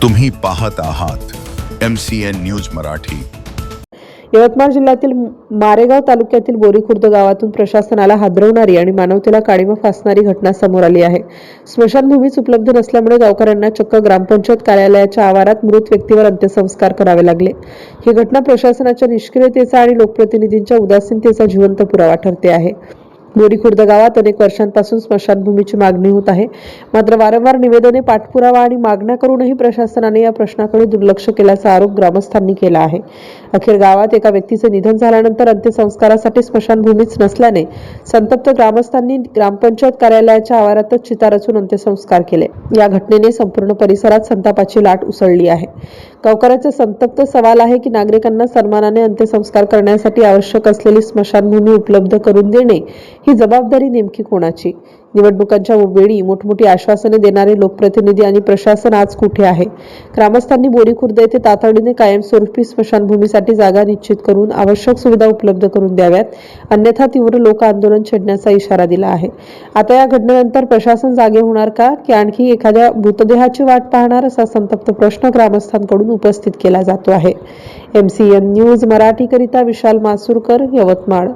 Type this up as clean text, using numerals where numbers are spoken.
तुम्ही पाहत आहात MCN न्यूज मराठी। यवतमाळ जिल्ह्यातील मारेगाव तालुक्यातील बोरी खुर्द गावातून प्रशासनाला हादरवणारी आणि मानवतेला काळिमा फासणारी घटना समोर आली आहे। स्मशानभूमीच उपलब्ध नसल्यामुळे गावकऱ्यांना चक्क ग्रामपंचायत कार्यालयाच्या आवारात मृत व्यक्तीवर अंत्यसंस्कार करावे लागले। ही घटना प्रशासनाच्या निष्क्रियतेचा आणि लोकप्रतिनिधींच्या उदासीनतेचा जिवंत पुरावा ठरते आहे। बोरी खुर्द गावात अनेक वर्षांपासून स्मशानभूमीची मागणी होत आहे, मात्र वारंवार निवेदने, पाठपुरावा आणि मागण्या करूनही प्रशासनाने या प्रश्नाकडे दुर्लक्ष केल्याचा आरोप ग्रामस्थांनी केला आहे। अखेर गावात एका व्यक्तीचे निधन झाल्यानंतर अंत्यसंस्कारासाठी स्मशानभूमीच नसल्याने संतप्त ग्रामस्थांनी ग्रामपंचायत कार्यालयाच्या आवारातच चिता रचून अंत्यसंस्कार केले। या घटनेने संपूर्ण परिसरात संतापाची लाट उसळली आहे। गावकऱ्यांचा संतप्त सवाल आहे की नागरिकांना सन्मानाने अंत्यसंस्कार करण्यासाठी आवश्यक असलेली स्मशानभूमी उपलब्ध करून देणे ही जबाबदारी नेमकी कोणाची? निवडणुकांच्या वेळी मोठमोठी आश्वासने देणारे लोकप्रतिनिधी आणि प्रशासन आज कुठे आहे? ग्रामस्थांनी बोरी खुर्द येथे तातडीने कायमस्वरूपी स्मशानभूमीसाठी जागा निश्चित करून आवश्यक सुविधा उपलब्ध करून द्याव्यात, अन्यथा तीव्र लोक आंदोलन छेडण्याचा इशारा दिला आहे। आता या घटनेनंतर प्रशासन जागे होणार का, की आणखी एखाद्या मृतदेहाची वाट पाहणार, असा संतप्त प्रश्न ग्रामस्थांकडून उपस्थित केला जातो आहे। MCN न्यूज मराठी करिता विशाल मासुरकर, यवतमाळ।